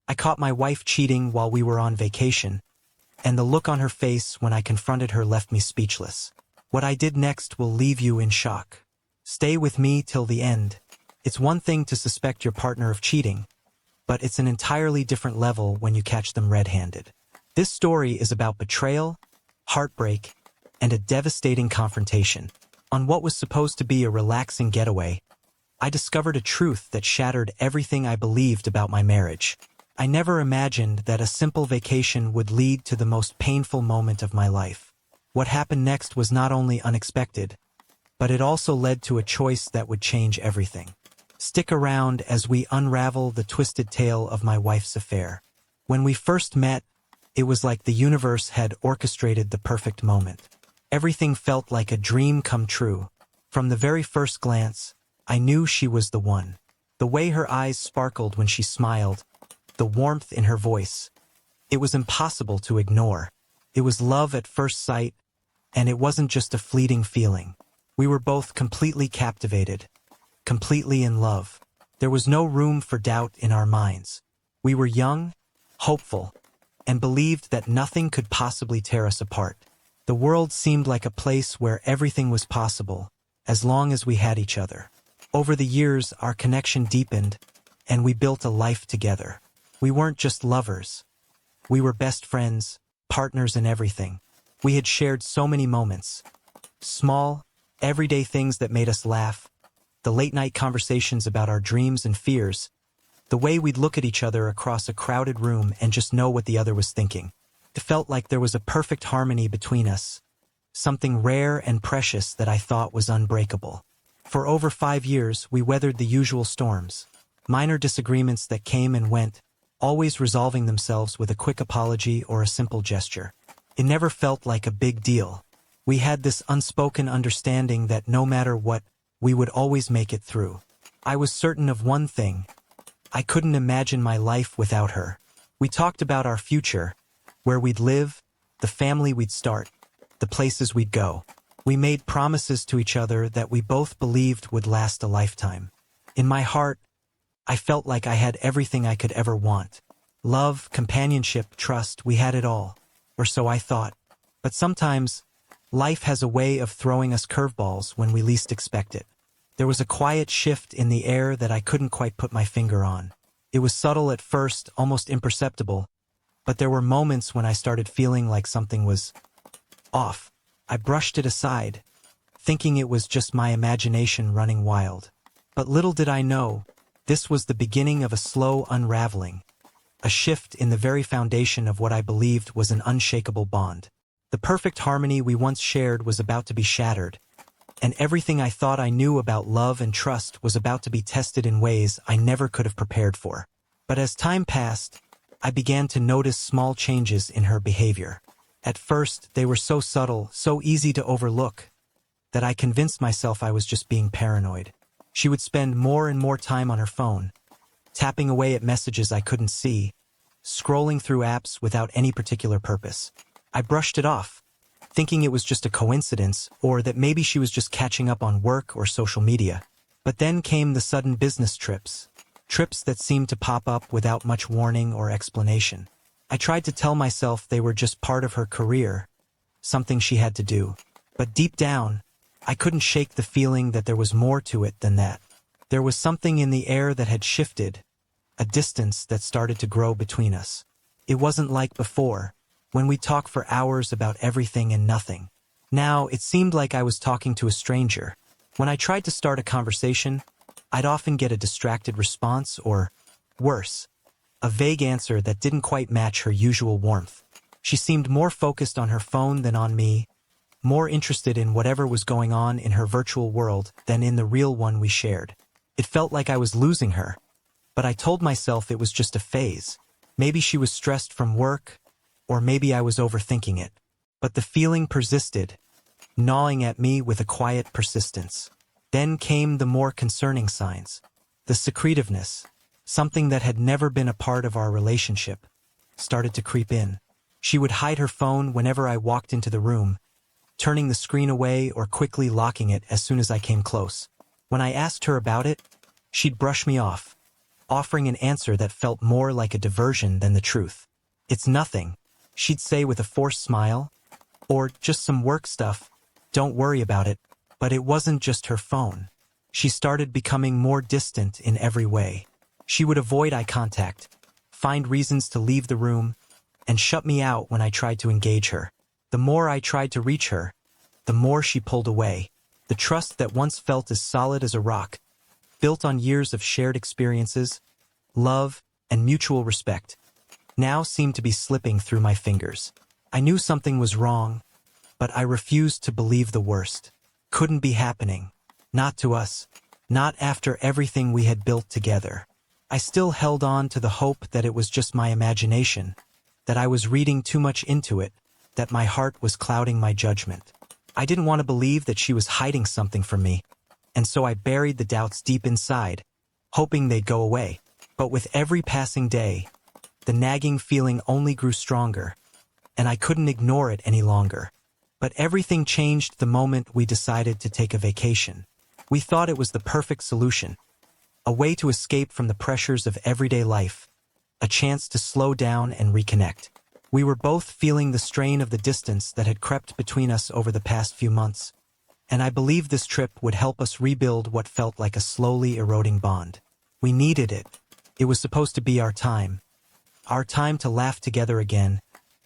I caught my wife cheating while we were on vacation, and the look on her face when I confronted her left me speechless. What I did next will leave you in shock. Stay with me till the end. It's one thing to suspect your partner of cheating, but it's an entirely different level when you catch them red-handed. This story is about betrayal, heartbreak, and a devastating confrontation. On what was supposed to be a relaxing getaway, I discovered a truth that shattered everything I believed about my marriage. I never imagined that a simple vacation would lead to the most painful moment of my life. What happened next was not only unexpected, but it also led to a choice that would change everything. Stick around as we unravel the twisted tale of my wife's affair. When we first met, it was like the universe had orchestrated the perfect moment. Everything felt like a dream come true. From the very first glance, I knew she was the one. The way her eyes sparkled when she smiled, the warmth in her voice. It was impossible to ignore. It was love at first sight, and it wasn't just a fleeting feeling. We were both completely captivated, completely in love. There was no room for doubt in our minds. We were young, hopeful, and believed that nothing could possibly tear us apart. The world seemed like a place where everything was possible, as long as we had each other. Over the years, our connection deepened, and we built a life together. We weren't just lovers. We were best friends, partners in everything. We had shared so many moments. Small, everyday things that made us laugh, the late-night conversations about our dreams and fears, the way we'd look at each other across a crowded room and just know what the other was thinking. It felt like there was a perfect harmony between us, something rare and precious that I thought was unbreakable. For over 5 years, we weathered the usual storms, minor disagreements that came and went, always resolving themselves with a quick apology or a simple gesture. It never felt like a big deal. We had this unspoken understanding that no matter what, we would always make it through. I was certain of one thing. I couldn't imagine my life without her. We talked about our future, where we'd live, the family we'd start, the places we'd go. We made promises to each other that we both believed would last a lifetime. In my heart, I felt like I had everything I could ever want. Love, companionship, trust, we had it all. Or so I thought. But sometimes, life has a way of throwing us curveballs when we least expect it. There was a quiet shift in the air that I couldn't quite put my finger on. It was subtle at first, almost imperceptible, but there were moments when I started feeling like something was off. I brushed it aside, thinking it was just my imagination running wild. But little did I know, this was the beginning of a slow unraveling, a shift in the very foundation of what I believed was an unshakable bond. The perfect harmony we once shared was about to be shattered, and everything I thought I knew about love and trust was about to be tested in ways I never could have prepared for. But as time passed, I began to notice small changes in her behavior. At first, they were so subtle, so easy to overlook, that I convinced myself I was just being paranoid. She would spend more and more time on her phone, tapping away at messages I couldn't see, scrolling through apps without any particular purpose. I brushed it off, thinking it was just a coincidence or that maybe she was just catching up on work or social media. But then came the sudden business trips that seemed to pop up without much warning or explanation. I tried to tell myself they were just part of her career, something she had to do. But deep down, I couldn't shake the feeling that there was more to it than that. There was something in the air that had shifted, a distance that started to grow between us. It wasn't like before, when we talked for hours about everything and nothing. Now, it seemed like I was talking to a stranger. When I tried to start a conversation, I'd often get a distracted response or, worse, a vague answer that didn't quite match her usual warmth. She seemed more focused on her phone than on me, more interested in whatever was going on in her virtual world than in the real one we shared. It felt like I was losing her, but I told myself it was just a phase. Maybe she was stressed from work, or maybe I was overthinking it. But the feeling persisted, gnawing at me with a quiet persistence. Then came the more concerning signs. The secretiveness, something that had never been a part of our relationship, started to creep in. She would hide her phone whenever I walked into the room, turning the screen away or quickly locking it as soon as I came close. When I asked her about it, she'd brush me off, offering an answer that felt more like a diversion than the truth. "It's nothing," she'd say with a forced smile, or "just some work stuff, don't worry about it." But it wasn't just her phone. She started becoming more distant in every way. She would avoid eye contact, find reasons to leave the room, and shut me out when I tried to engage her. The more I tried to reach her, the more she pulled away. The trust that once felt as solid as a rock, built on years of shared experiences, love, and mutual respect, now seemed to be slipping through my fingers. I knew something was wrong, but I refused to believe the worst. Couldn't be happening. Not to us. Not after everything we had built together. I still held on to the hope that it was just my imagination, that I was reading too much into it, that my heart was clouding my judgment. I didn't want to believe that she was hiding something from me, and so I buried the doubts deep inside, hoping they'd go away. But with every passing day, the nagging feeling only grew stronger, and I couldn't ignore it any longer. But everything changed the moment we decided to take a vacation. We thought it was the perfect solution, a way to escape from the pressures of everyday life, a chance to slow down and reconnect. We were both feeling the strain of the distance that had crept between us over the past few months, and I believed this trip would help us rebuild what felt like a slowly eroding bond. We needed it. It was supposed to be our time to laugh together again,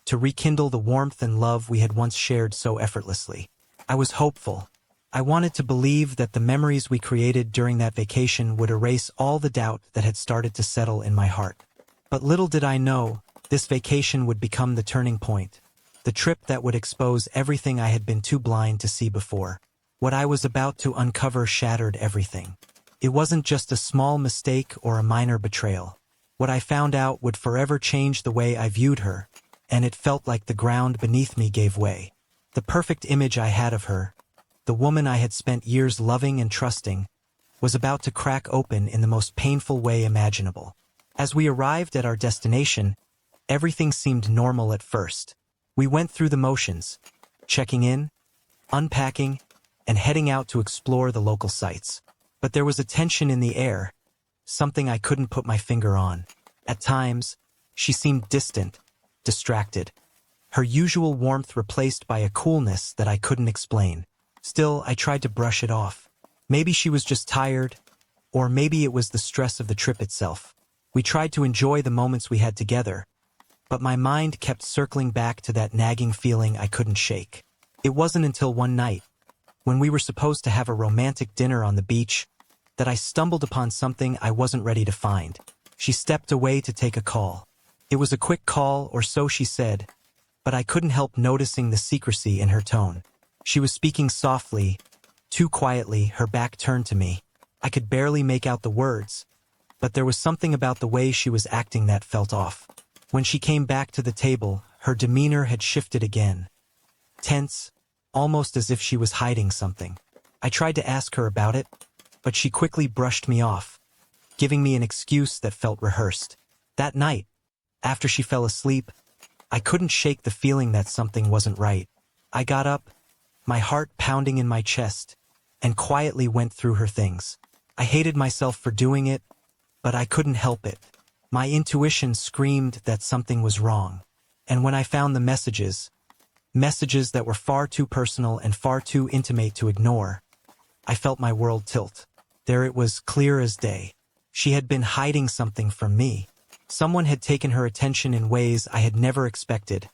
to rekindle the warmth and love we had once shared so effortlessly. I was hopeful. I wanted to believe that the memories we created during that vacation would erase all the doubt that had started to settle in my heart. But little did I know, this vacation would become the turning point, the trip that would expose everything I had been too blind to see before. What I was about to uncover shattered everything. It wasn't just a small mistake or a minor betrayal. What I found out would forever change the way I viewed her, and it felt like the ground beneath me gave way. The perfect image I had of her, the woman I had spent years loving and trusting, was about to crack open in the most painful way imaginable. As we arrived at our destination, everything seemed normal at first. We went through the motions, checking in, unpacking, and heading out to explore the local sites. But there was a tension in the air, something I couldn't put my finger on. At times, she seemed distant, distracted, her usual warmth replaced by a coolness that I couldn't explain. Still, I tried to brush it off. Maybe she was just tired, or maybe it was the stress of the trip itself. We tried to enjoy the moments we had together, but my mind kept circling back to that nagging feeling I couldn't shake. It wasn't until one night, when we were supposed to have a romantic dinner on the beach, that I stumbled upon something I wasn't ready to find. She stepped away to take a call. It was a quick call, or so she said, but I couldn't help noticing the secrecy in her tone. She was speaking softly, too quietly, her back turned to me. I could barely make out the words, but there was something about the way she was acting that felt off. When she came back to the table, her demeanor had shifted again. Tense, almost as if she was hiding something. I tried to ask her about it, but she quickly brushed me off, giving me an excuse that felt rehearsed. That night, after she fell asleep, I couldn't shake the feeling that something wasn't right. I got up, my heart pounding in my chest, and quietly went through her things. I hated myself for doing it, but I couldn't help it. My intuition screamed that something was wrong. And when I found the messages that were far too personal and far too intimate to ignore, I felt my world tilt. There it was, clear as day. She had been hiding something from me. Someone had taken her attention in ways I had never expected,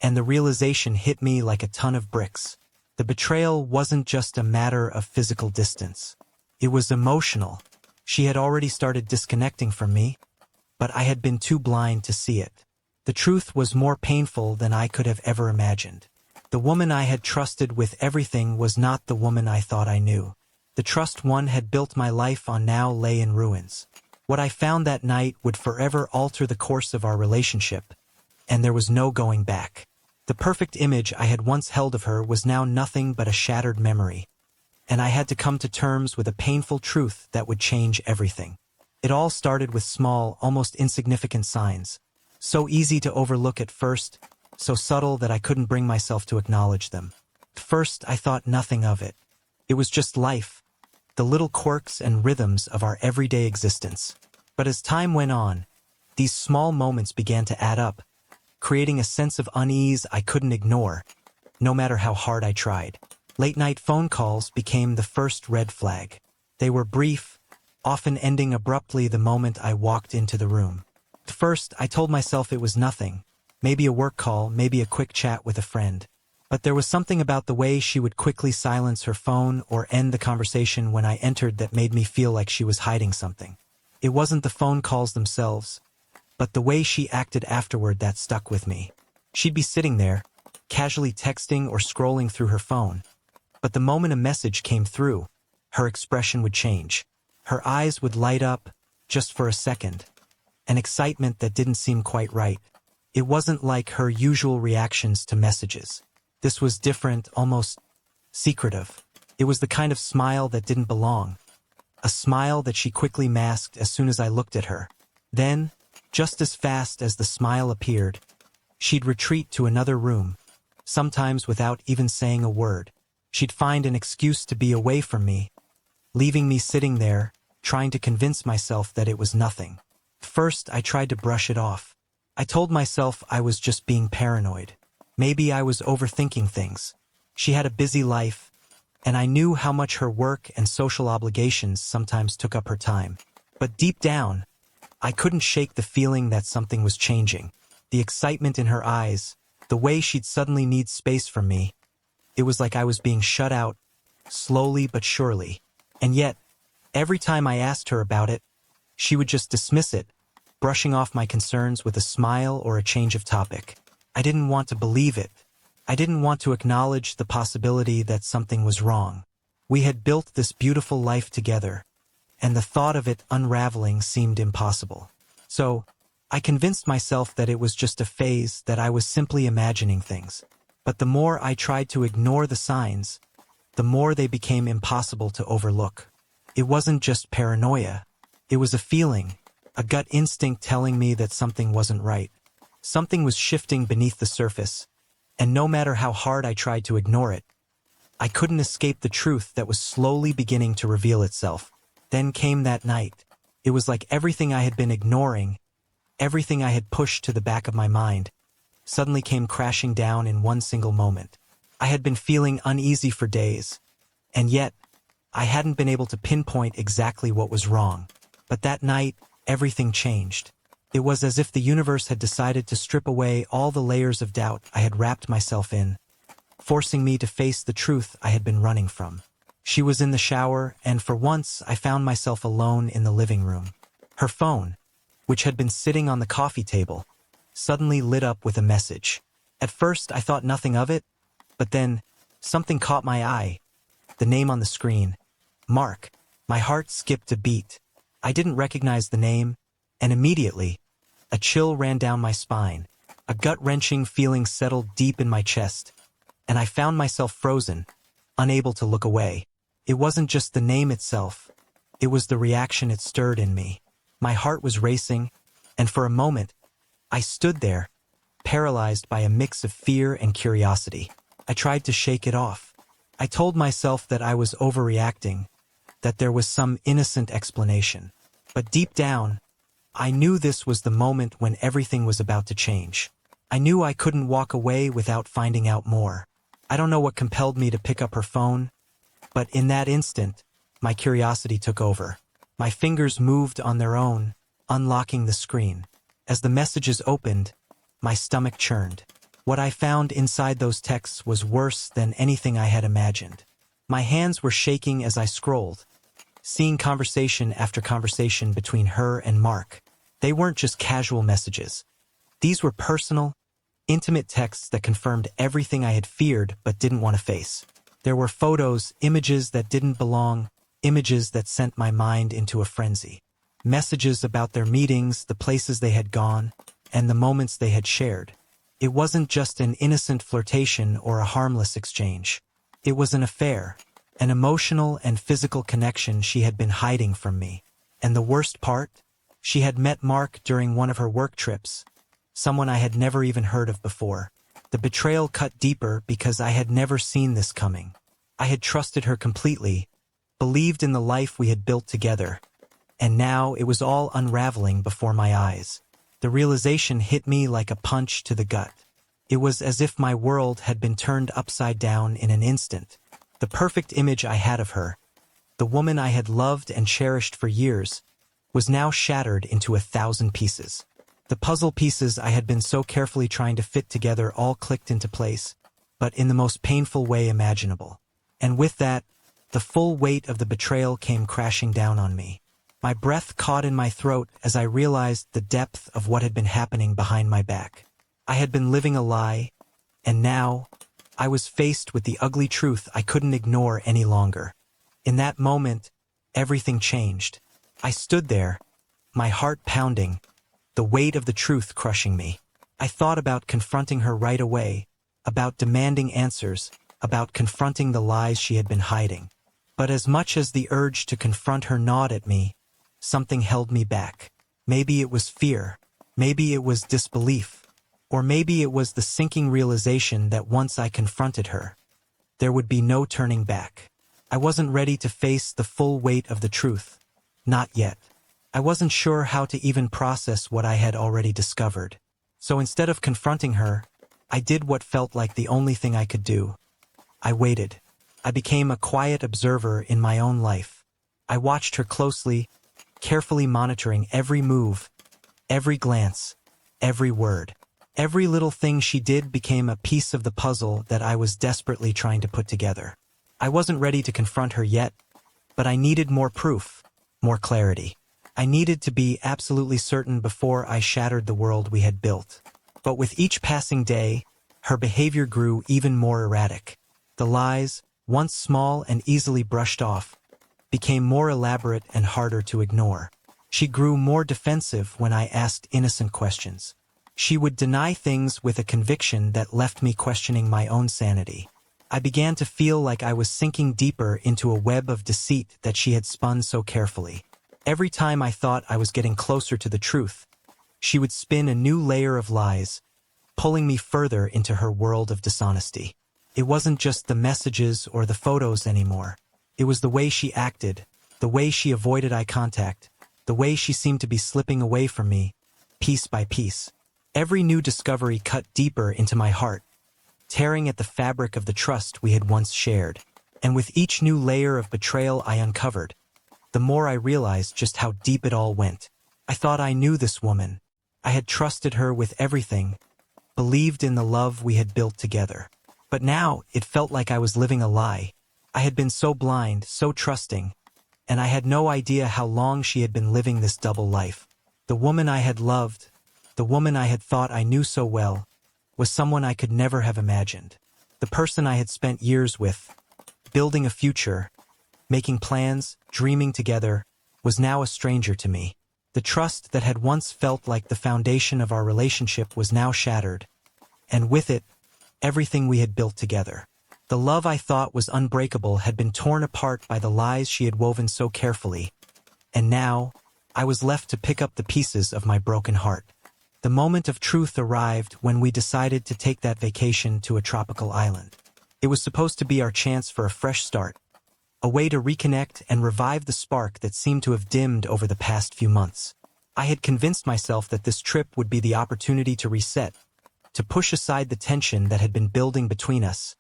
and the realization hit me like a ton of bricks. The betrayal wasn't just a matter of physical distance. It was emotional. She had already started disconnecting from me, but I had been too blind to see it. The truth was more painful than I could have ever imagined. The woman I had trusted with everything was not the woman I thought I knew. The trust one had built my life on now lay in ruins. What I found that night would forever alter the course of our relationship, and there was no going back. The perfect image I had once held of her was now nothing but a shattered memory, and I had to come to terms with a painful truth that would change everything. It all started with small, almost insignificant signs, so easy to overlook at first, so subtle that I couldn't bring myself to acknowledge them. At first, I thought nothing of it. It was just life, the little quirks and rhythms of our everyday existence. But as time went on, these small moments began to add up, creating a sense of unease I couldn't ignore, no matter how hard I tried. Late-night phone calls became the first red flag. They were brief, often ending abruptly the moment I walked into the room. At first, I told myself it was nothing, maybe a work call, maybe a quick chat with a friend. But there was something about the way she would quickly silence her phone or end the conversation when I entered that made me feel like she was hiding something. It wasn't the phone calls themselves, but the way she acted afterward that stuck with me. She'd be sitting there, casually texting or scrolling through her phone. But the moment a message came through, her expression would change. Her eyes would light up, just for a second. An excitement that didn't seem quite right. It wasn't like her usual reactions to messages. This was different, almost secretive. It was the kind of smile that didn't belong. A smile that she quickly masked as soon as I looked at her. Then, just as fast as the smile appeared, she'd retreat to another room, sometimes without even saying a word. She'd find an excuse to be away from me, leaving me sitting there, trying to convince myself that it was nothing. First, I tried to brush it off. I told myself I was just being paranoid. Maybe I was overthinking things. She had a busy life, and I knew how much her work and social obligations sometimes took up her time. But deep down, I couldn't shake the feeling that something was changing. The excitement in her eyes, the way she'd suddenly need space from me. It was like I was being shut out, slowly but surely. And yet, every time I asked her about it, she would just dismiss it, brushing off my concerns with a smile or a change of topic. I didn't want to believe it. I didn't want to acknowledge the possibility that something was wrong. We had built this beautiful life together, and the thought of it unraveling seemed impossible. So, I convinced myself that it was just a phase, that I was simply imagining things. But the more I tried to ignore the signs, the more they became impossible to overlook. It wasn't just paranoia. It was a feeling, a gut instinct telling me that something wasn't right. Something was shifting beneath the surface, and no matter how hard I tried to ignore it, I couldn't escape the truth that was slowly beginning to reveal itself. Then came that night. It was like everything I had been ignoring, everything I had pushed to the back of my mind, suddenly came crashing down in one single moment. I had been feeling uneasy for days, and yet, I hadn't been able to pinpoint exactly what was wrong. But that night, everything changed. It was as if the universe had decided to strip away all the layers of doubt I had wrapped myself in, forcing me to face the truth I had been running from. She was in the shower, and for once I found myself alone in the living room. Her phone, which had been sitting on the coffee table, suddenly lit up with a message. At first I thought nothing of it, but then something caught my eye. The name on the screen, Mark. My heart skipped a beat. I didn't recognize the name, and immediately, a chill ran down my spine. A gut-wrenching feeling settled deep in my chest, and I found myself frozen, unable to look away. It wasn't just the name itself, it was the reaction it stirred in me. My heart was racing, and for a moment, I stood there, paralyzed by a mix of fear and curiosity. I tried to shake it off. I told myself that I was overreacting, that there was some innocent explanation. But deep down, I knew this was the moment when everything was about to change. I knew I couldn't walk away without finding out more. I don't know what compelled me to pick up her phone, but in that instant, my curiosity took over. My fingers moved on their own, unlocking the screen. As the messages opened, my stomach churned. What I found inside those texts was worse than anything I had imagined. My hands were shaking as I scrolled, seeing conversation after conversation between her and Mark. They weren't just casual messages. These were personal, intimate texts that confirmed everything I had feared but didn't want to face. There were photos, images that didn't belong, images that sent my mind into a frenzy. Messages about their meetings, the places they had gone, and the moments they had shared. It wasn't just an innocent flirtation or a harmless exchange. It was an affair, an emotional and physical connection she had been hiding from me. And the worst part? She had met Mark during one of her work trips, someone I had never even heard of before. The betrayal cut deeper because I had never seen this coming. I had trusted her completely, believed in the life we had built together, And now it was all unraveling before my eyes. The realization hit me like a punch to the gut. It was as if my world had been turned upside down in an instant. The perfect image I had of her, the woman I had loved and cherished for years, was now shattered into 1,000 pieces. The puzzle pieces I had been so carefully trying to fit together all clicked into place, but in the most painful way imaginable. And with that, the full weight of the betrayal came crashing down on me. My breath caught in my throat as I realized the depth of what had been happening behind my back. I had been living a lie, and now I was faced with the ugly truth I couldn't ignore any longer. In that moment, everything changed. I stood there, my heart pounding, the weight of the truth crushing me. I thought about confronting her right away, about demanding answers, about confronting the lies she had been hiding. But as much as the urge to confront her gnawed at me, something held me back. Maybe it was fear, maybe it was disbelief, or maybe it was the sinking realization that once I confronted her, there would be no turning back. I wasn't ready to face the full weight of the truth. Not yet. I wasn't sure how to even process what I had already discovered. So instead of confronting her, I did what felt like the only thing I could do. I waited. I became a quiet observer in my own life. I watched her closely, carefully monitoring every move, every glance, every word. Every little thing she did became a piece of the puzzle that I was desperately trying to put together. I wasn't ready to confront her yet, but I needed more proof, more clarity. I needed to be absolutely certain before I shattered the world we had built. But with each passing day, her behavior grew even more erratic. The lies, once small and easily brushed off, became more elaborate and harder to ignore. She grew more defensive when I asked innocent questions. She would deny things with a conviction that left me questioning my own sanity. I began to feel like I was sinking deeper into a web of deceit that she had spun so carefully. Every time I thought I was getting closer to the truth, she would spin a new layer of lies, pulling me further into her world of dishonesty. It wasn't just the messages or the photos anymore. It was the way she acted, the way she avoided eye contact, the way she seemed to be slipping away from me, piece by piece. Every new discovery cut deeper into my heart, tearing at the fabric of the trust we had once shared. And with each new layer of betrayal I uncovered, the more I realized just how deep it all went. I thought I knew this woman. I had trusted her with everything, believed in the love we had built together. But now it felt like I was living a lie. I had been so blind, so trusting, and I had no idea how long she had been living this double life. The woman I had loved, the woman I had thought I knew so well, was someone I could never have imagined. The person I had spent years with, building a future, making plans, dreaming together, was now a stranger to me. The trust that had once felt like the foundation of our relationship was now shattered, and with it, everything we had built together. The love I thought was unbreakable had been torn apart by the lies she had woven so carefully, and now, I was left to pick up the pieces of my broken heart. The moment of truth arrived when we decided to take that vacation to a tropical island. It was supposed to be our chance for a fresh start, a way to reconnect and revive the spark that seemed to have dimmed over the past few months. I had convinced myself that this trip would be the opportunity to reset, to push aside the tension that had been building between us,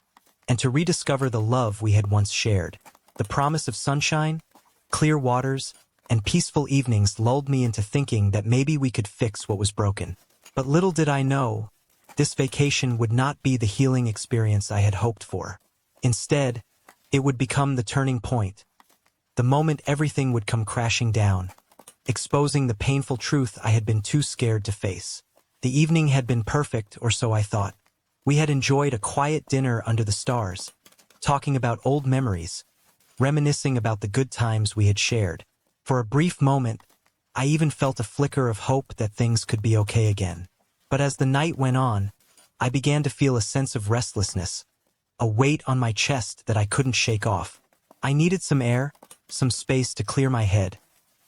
and to rediscover the love we had once shared. The promise of sunshine, clear waters, and peaceful evenings lulled me into thinking that maybe we could fix what was broken. But little did I know, this vacation would not be the healing experience I had hoped for. Instead, it would become the turning point, the moment everything would come crashing down, exposing the painful truth I had been too scared to face. The evening had been perfect, or so I thought. We had enjoyed a quiet dinner under the stars, talking about old memories, reminiscing about the good times we had shared. For a brief moment, I even felt a flicker of hope that things could be okay again. But as the night went on, I began to feel a sense of restlessness, a weight on my chest that I couldn't shake off. I needed some air, some space to clear my head,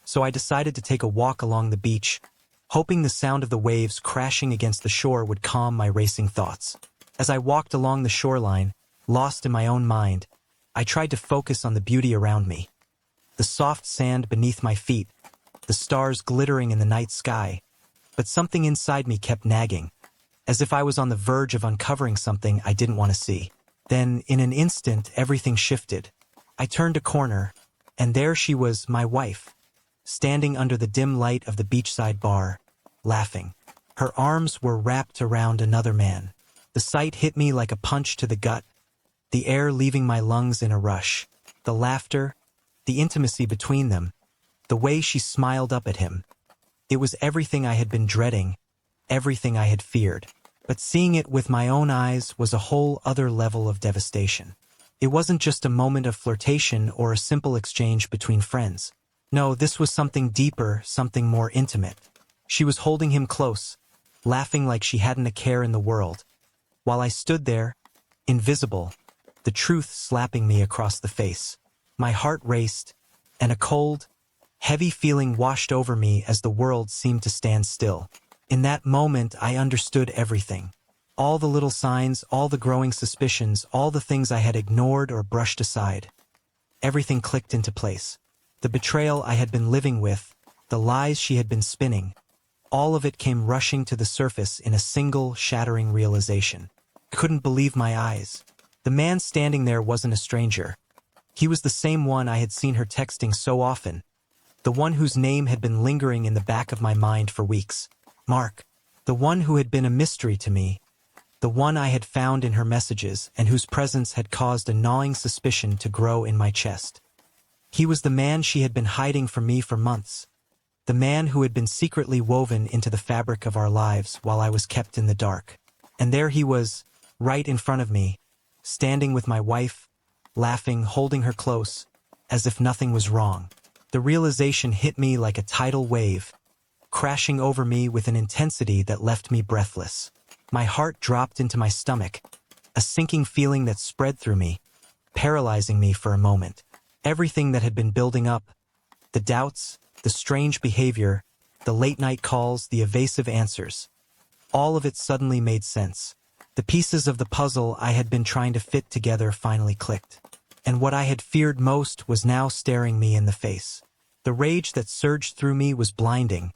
so I decided to take a walk along the beach, hoping the sound of the waves crashing against the shore would calm my racing thoughts. As I walked along the shoreline, lost in my own mind, I tried to focus on the beauty around me. The soft sand beneath my feet, the stars glittering in the night sky. But something inside me kept nagging, as if I was on the verge of uncovering something I didn't want to see. Then, in an instant, everything shifted. I turned a corner, and there she was, my wife, standing under the dim light of the beachside bar, laughing. Her arms were wrapped around another man. The sight hit me like a punch to the gut, the air leaving my lungs in a rush. The laughter, the intimacy between them, the way she smiled up at him. It was everything I had been dreading, everything I had feared. But seeing it with my own eyes was a whole other level of devastation. It wasn't just a moment of flirtation or a simple exchange between friends. No, this was something deeper, something more intimate. She was holding him close, laughing like she hadn't a care in the world, while I stood there, invisible, the truth slapping me across the face. My heart raced, and a cold, heavy feeling washed over me as the world seemed to stand still. In that moment, I understood everything. All the little signs, all the growing suspicions, all the things I had ignored or brushed aside. Everything clicked into place. The betrayal I had been living with, the lies she had been spinning, all of it came rushing to the surface in a single, shattering realization. I couldn't believe my eyes. The man standing there wasn't a stranger. He was the same one I had seen her texting so often, the one whose name had been lingering in the back of my mind for weeks. Mark. The one who had been a mystery to me, the one I had found in her messages and whose presence had caused a gnawing suspicion to grow in my chest. He was the man she had been hiding from me for months, the man who had been secretly woven into the fabric of our lives while I was kept in the dark. And there he was, right in front of me, standing with my wife, laughing, holding her close, as if nothing was wrong. The realization hit me like a tidal wave, crashing over me with an intensity that left me breathless. My heart dropped into my stomach, a sinking feeling that spread through me, paralyzing me for a moment. Everything that had been building up, the doubts, the strange behavior, the late-night calls, the evasive answers, all of it suddenly made sense. The pieces of the puzzle I had been trying to fit together finally clicked. And what I had feared most was now staring me in the face. The rage that surged through me was blinding,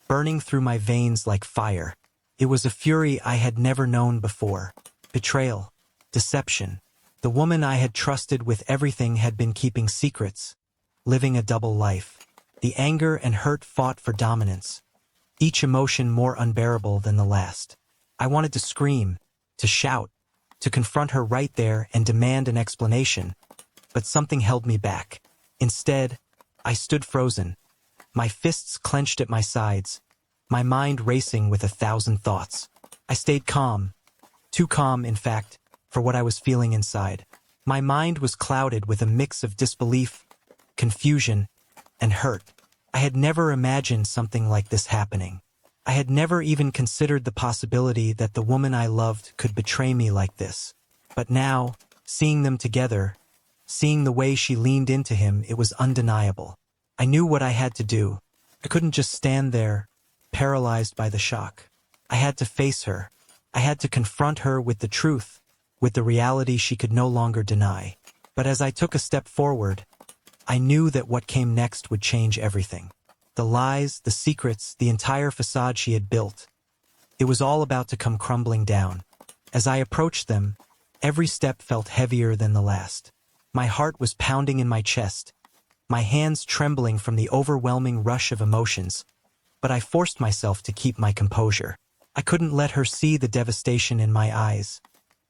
burning through my veins like fire. It was a fury I had never known before. Betrayal, deception. The woman I had trusted with everything had been keeping secrets, living a double life. The anger and hurt fought for dominance, each emotion more unbearable than the last. I wanted to scream, to shout, to confront her right there and demand an explanation, but something held me back. Instead, I stood frozen, my fists clenched at my sides, my mind racing with 1,000 thoughts. I stayed calm, too calm, in fact, for what I was feeling inside. My mind was clouded with a mix of disbelief, confusion, and hurt. I had never imagined something like this happening. I had never even considered the possibility that the woman I loved could betray me like this. But now, seeing them together, seeing the way she leaned into him, it was undeniable. I knew what I had to do. I couldn't just stand there, paralyzed by the shock. I had to face her. I had to confront her with the truth, with the reality she could no longer deny. But as I took a step forward, I knew that what came next would change everything. The lies, the secrets, the entire facade she had built. It was all about to come crumbling down. As I approached them, every step felt heavier than the last. My heart was pounding in my chest, my hands trembling from the overwhelming rush of emotions, but I forced myself to keep my composure. I couldn't let her see the devastation in my eyes.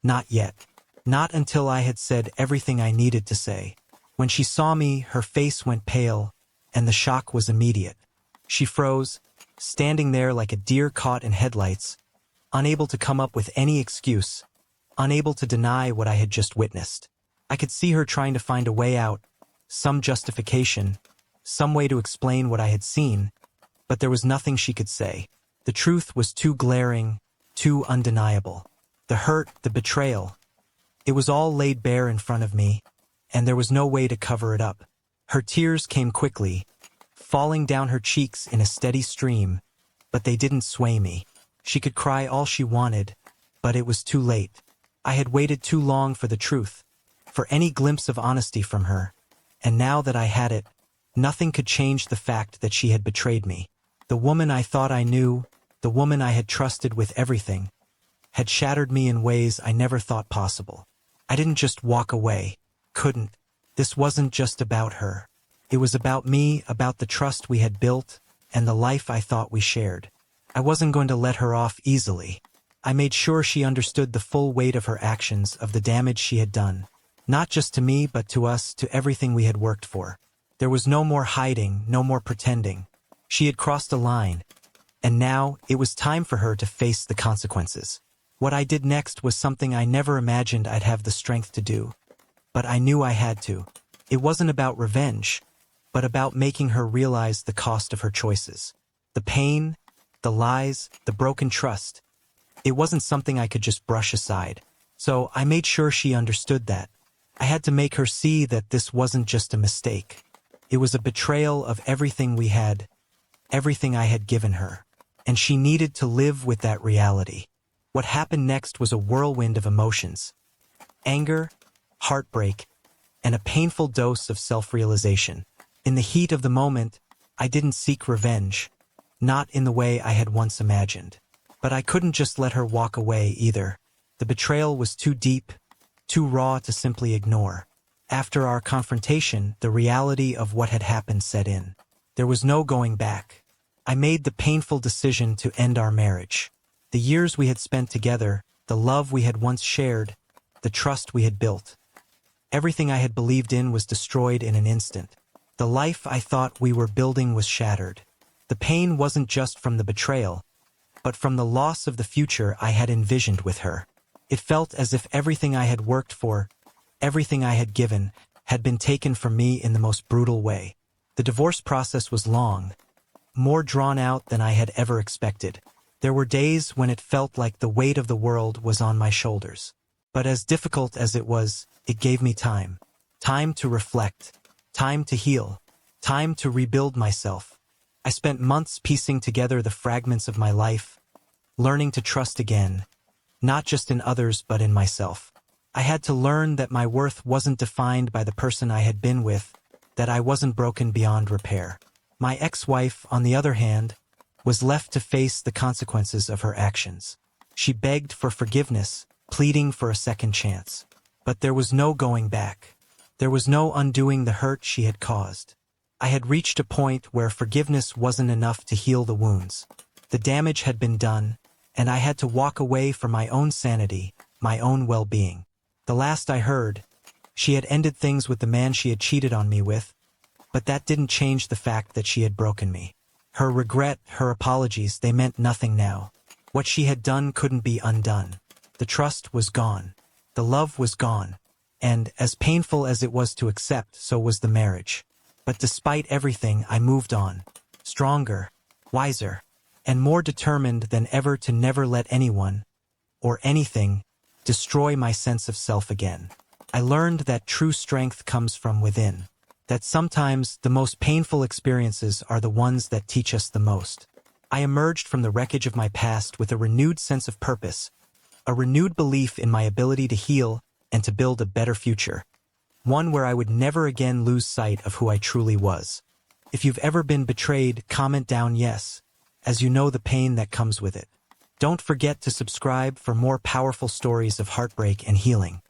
Not yet. Not until I had said everything I needed to say. When she saw me, her face went pale, and the shock was immediate. She froze, standing there like a deer caught in headlights, unable to come up with any excuse, unable to deny what I had just witnessed. I could see her trying to find a way out, some justification, some way to explain what I had seen, but there was nothing she could say. The truth was too glaring, too undeniable. The hurt, the betrayal. It was all laid bare in front of me, and there was no way to cover it up. Her tears came quickly, falling down her cheeks in a steady stream, but they didn't sway me. She could cry all she wanted, but it was too late. I had waited too long for the truth, for any glimpse of honesty from her, and now that I had it, Nothing could change the fact that she had betrayed me. The woman I thought I knew, the woman I had trusted with everything, had shattered me in ways I never thought possible. I didn't just walk away. Couldn't. This wasn't just about her. It was about me, about the trust we had built, and the life I thought we shared. I wasn't going to let her off easily. I made sure she understood the full weight of her actions, of the damage she had done. Not just to me, but to us, to everything we had worked for. There was no more hiding, no more pretending. She had crossed a line, and now it was time for her to face the consequences. What I did next was something I never imagined I'd have the strength to do. But I knew I had to. It wasn't about revenge, but about making her realize the cost of her choices. The pain, the lies, the broken trust. It wasn't something I could just brush aside. So I made sure she understood that. I had to make her see that this wasn't just a mistake. It was a betrayal of everything we had, everything I had given her. And she needed to live with that reality. What happened next was a whirlwind of emotions. Anger, heartbreak, and a painful dose of self-realization. In the heat of the moment, I didn't seek revenge. Not in the way I had once imagined. But I couldn't just let her walk away either. The betrayal was too deep, too raw to simply ignore. After our confrontation, the reality of what had happened set in. There was no going back. I made the painful decision to end our marriage. The years we had spent together, the love we had once shared, the trust we had built. Everything I had believed in was destroyed in an instant. The life I thought we were building was shattered. The pain wasn't just from the betrayal, but from the loss of the future I had envisioned with her. It felt as if everything I had worked for, everything I had given, had been taken from me in the most brutal way. The divorce process was long, more drawn out than I had ever expected. There were days when it felt like the weight of the world was on my shoulders. But as difficult as it was, it gave me time. Time to reflect. Time to heal. Time to rebuild myself. I spent months piecing together the fragments of my life, learning to trust again, not just in others but in myself. I had to learn that my worth wasn't defined by the person I had been with, that I wasn't broken beyond repair. My ex-wife, on the other hand, was left to face the consequences of her actions. She begged for forgiveness, pleading for a second chance. But there was no going back. There was no undoing the hurt she had caused. I had reached a point where forgiveness wasn't enough to heal the wounds. The damage had been done, and I had to walk away for my own sanity, my own well-being. The last I heard, she had ended things with the man she had cheated on me with, but that didn't change the fact that she had broken me. Her regret, her apologies, they meant nothing now. What she had done couldn't be undone. The trust was gone. The love was gone. And, as painful as it was to accept, so was the marriage. But despite everything, I moved on. Stronger, wiser, and more determined than ever to never let anyone, or anything, destroy my sense of self again. I learned that true strength comes from within. That sometimes the most painful experiences are the ones that teach us the most. I emerged from the wreckage of my past with a renewed sense of purpose, a renewed belief in my ability to heal and to build a better future, one where I would never again lose sight of who I truly was. If you've ever been betrayed, comment down yes, as you know the pain that comes with it. Don't forget to subscribe for more powerful stories of heartbreak and healing.